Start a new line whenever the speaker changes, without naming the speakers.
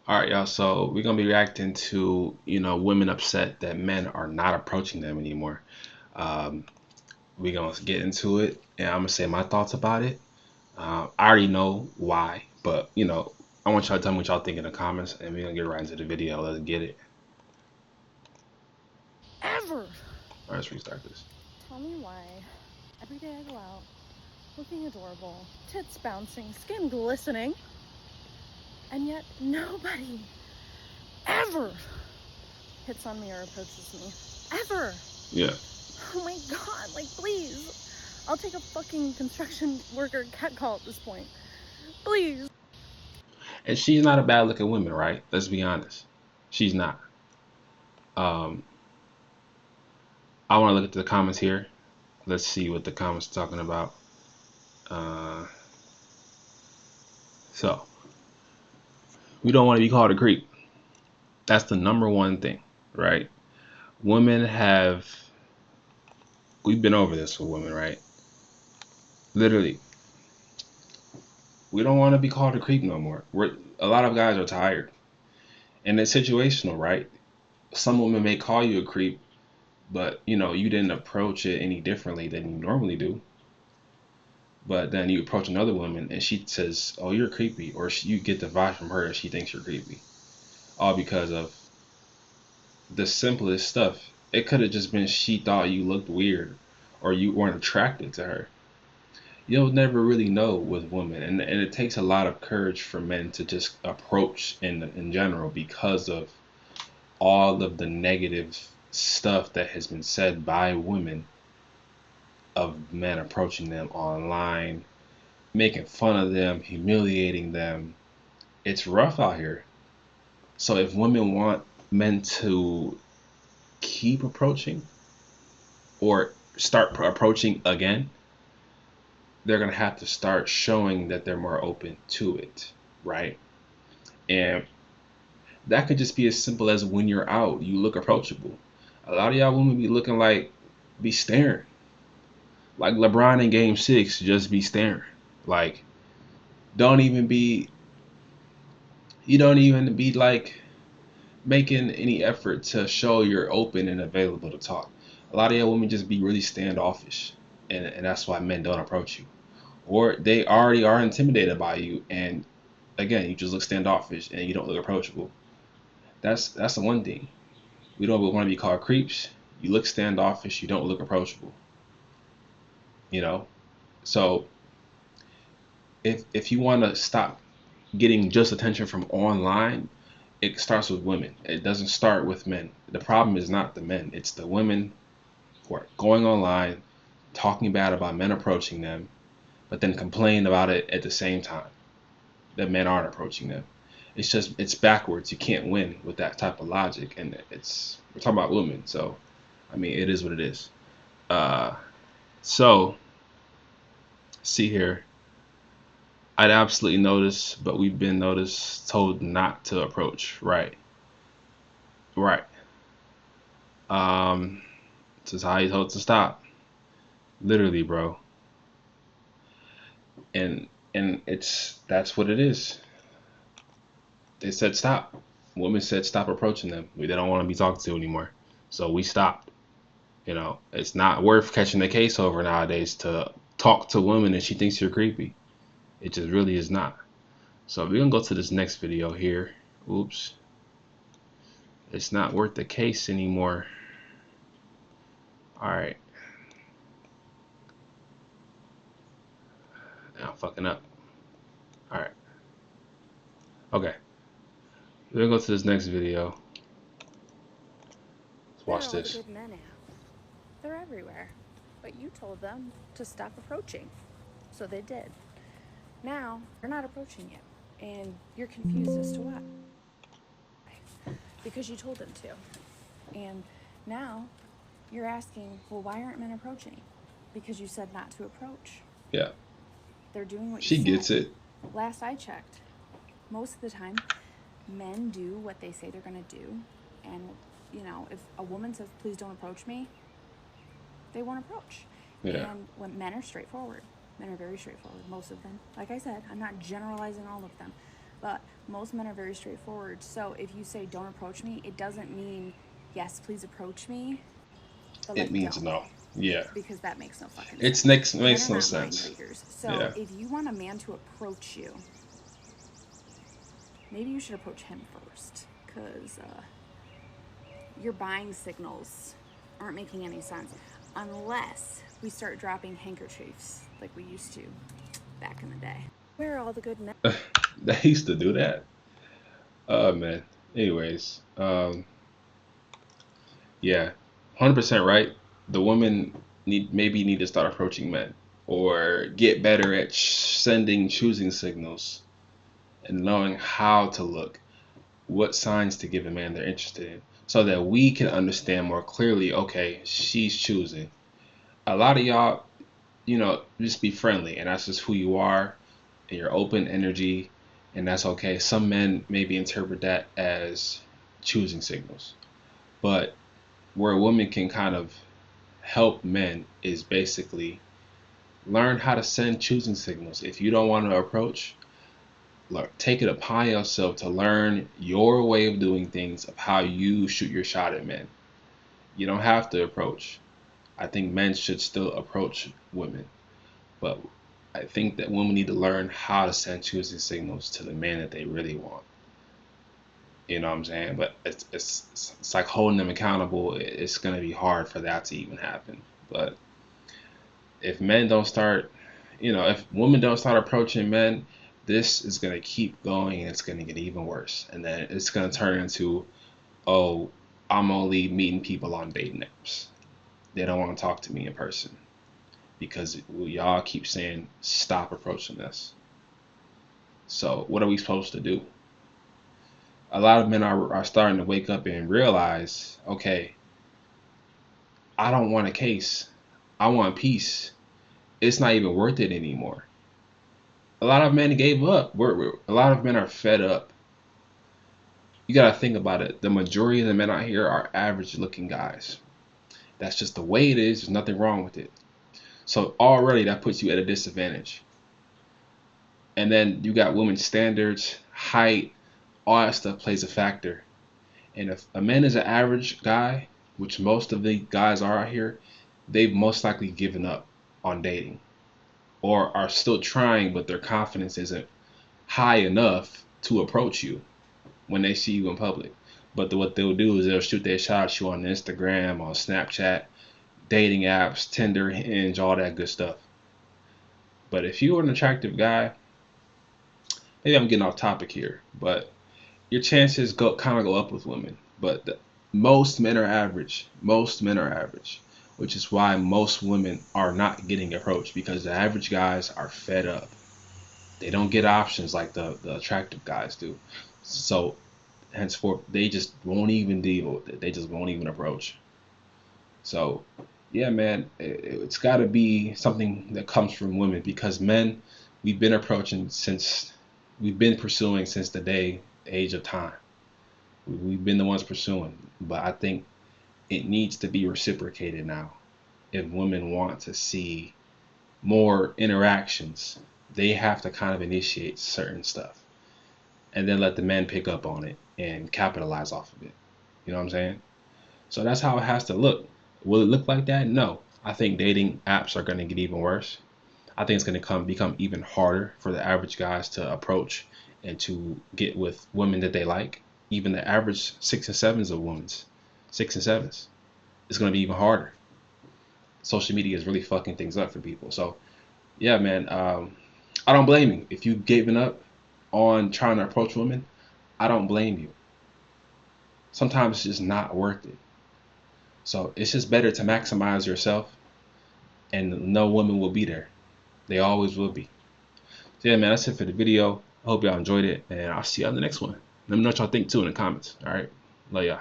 All right, y'all. So we're gonna be reacting to women upset that men are not approaching them anymore. Um, we're gonna get into it, and I'm gonna say my thoughts about it. I already know why, but I want y'all to tell me what y'all think in the comments, and we're gonna get right into the video. Let's get it.
Ever.
All right, let's restart this.
Tell me why every day I go out looking adorable, tits bouncing, skin glistening, and yet nobody ever hits on me or approaches me. Ever.
Yeah.
Oh my god, like please. I'll take a fucking construction worker cat call at this point. Please.
And she's not a bad looking woman, right? Let's be honest. She's not. Um, I want to look at the comments here. Let's see what the comments are talking about. Uh, so we don't want to be called a creep. That's the number one thing, right? Women have, we've been over this with women, right? Literally, we don't want to be called a creep no more. A lot of guys are tired, and it's situational, right? Some women may call you a creep, but you didn't approach it any differently than you normally do. But then you approach another woman and she says, "Oh, you're creepy," or you get the vibe from her that she thinks you're creepy, all because of the simplest stuff. It could have just been she thought you looked weird, or you weren't attracted to her. You'll never really know with women, and it takes a lot of courage for men to just approach in general because of all of the negative stuff that has been said by women of men approaching them online, making fun of them, humiliating them. It's rough out here. So if women want men to keep approaching or start approaching again, they're going to have to start showing that they're more open to it, right? And that could just be as simple as when you're out, you look approachable. A lot of y'all women be looking like, be staring. Like LeBron in game 6, just be staring. Like, don't even be, you don't even be like making any effort to show you're open and available to talk. A lot of y'all women just be really standoffish. And that's why men don't approach you. Or they already are intimidated by you, and again, you just look standoffish and you don't look approachable. That's the one thing. We don't want to be called creeps. You look standoffish. You don't look approachable. You know. So if you want to stop getting just attention from online, it starts with women. It doesn't start with men. The problem is not the men. It's the women who are going online, talking bad about men approaching them, but then complain about it at the same time that men aren't approaching them. It's backwards. You can't win with that type of logic, and we're talking about women, so I mean it is what it is. Uh, so see here, I'd absolutely notice, but we've been noticed, told not to approach. Right, right. Um, this is how you told to stop. Literally, bro. And that's what it is. They said stop. Women said stop approaching them. They don't want to be talked to anymore. So we stopped. It's not worth catching the case over nowadays to talk to women and she thinks you're creepy. It just really is not. So we're gonna go to this next video here. Oops. It's not worth the case anymore. Alright. Now I'm fucking up. Alright. Okay. We're gonna go to this next video. Let's
Where
watch
are all the
this.
good men at? They're everywhere. But you told them to stop approaching. So they did. Now, they're not approaching you. And you're confused as to why. Because you told them to. And now you're asking, well, why aren't men approaching? Because you said not to approach.
Yeah.
They're doing what you
She
said.
gets it.
Last I checked, most of the time, men do what they say they're going to do. And, if a woman says, please don't approach me, they won't approach.
Yeah.
And when men are straightforward, men are very straightforward, most of them. Like I said, I'm not generalizing all of them. But most men are very straightforward. So if you say don't approach me, it doesn't mean yes, please approach me, but
It
like
means
don't.
no. Yeah.
Because that makes no fucking
It
sense. Men
makes
are
no
not mind
sense.
readers. So
Yeah.
if you want a man to approach you, maybe you should approach him first. Because your buying signals aren't making any sense. Unless we start dropping handkerchiefs like we used to back in the day. Where are all the good men?
They used to do that. Oh man. Anyways, yeah, 100% right. The women need to start approaching men or get better at sending choosing signals and knowing how to look, what signs to give a man they're interested in, so that we can understand more clearly. Okay, she's choosing. A lot of y'all, just be friendly, and that's just who you are, and your open energy, and that's okay. Some men maybe interpret that as choosing signals, but where a woman can kind of help men is basically learn how to send choosing signals. If you don't want to approach, take it upon yourself to learn your way of doing things, of how you shoot your shot at men. You don't have to approach. I think men should still approach women, but I think that women need to learn how to send choosing signals to the man that they really want. You know what I'm saying? But it's like holding them accountable. It's gonna be hard for that to even happen. But if men don't start, if women don't start approaching men, this is gonna keep going and it's gonna get even worse. And then it's gonna turn into, oh, I'm only meeting people on dating apps. They don't want to talk to me in person because y'all keep saying stop approaching us. So what are we supposed to do? A lot of men are starting to wake up and realize, okay, I don't want a case. I want peace. It's not even worth it anymore. A lot of men gave up. A lot of men are fed up. You got to think about it. The majority of the men out here are average looking guys. That's just the way it is. There's nothing wrong with it. So already that puts you at a disadvantage. And then you got women's standards, height, all that stuff plays a factor. And if a man is an average guy, which most of the guys are out here, they've most likely given up on dating or are still trying, but their confidence isn't high enough to approach you when they see you in public. But what they'll do is they'll shoot their shot at you on Instagram, on Snapchat, dating apps, Tinder, Hinge, all that good stuff. But if you're an attractive guy, maybe I'm getting off topic here, but your chances go up with women. But most men are average. Most men are average, which is why most women are not getting approached because the average guys are fed up. They don't get options like the attractive guys do. So henceforth, they just won't even deal with it. They just won't even approach. So, yeah, man, it's got to be something that comes from women because men, we've been approaching since, we've been pursuing since the age of time. We've been the ones pursuing, but I think it needs to be reciprocated now. If women want to see more interactions, they have to kind of initiate certain stuff and then let the men pick up on it and capitalize off of it. You know what I'm saying? So that's how it has to look. Will it look like that? No. I think dating apps are going to get even worse. I think it's going to become even harder for the average guys to approach and to get with women that they like. Even the average 6 and 7s of women's 6 and 7s. It's going to be even harder. Social media is really fucking things up for people. So yeah, man, I don't blame you. If you've given up on trying to approach women, I don't blame you. Sometimes it's just not worth it. So it's just better to maximize yourself and no woman will be there. They always will be. So yeah, man, that's it for the video. I hope y'all enjoyed it, and I'll see you on the next one. Let me know what y'all think too in the comments. All right, love y'all.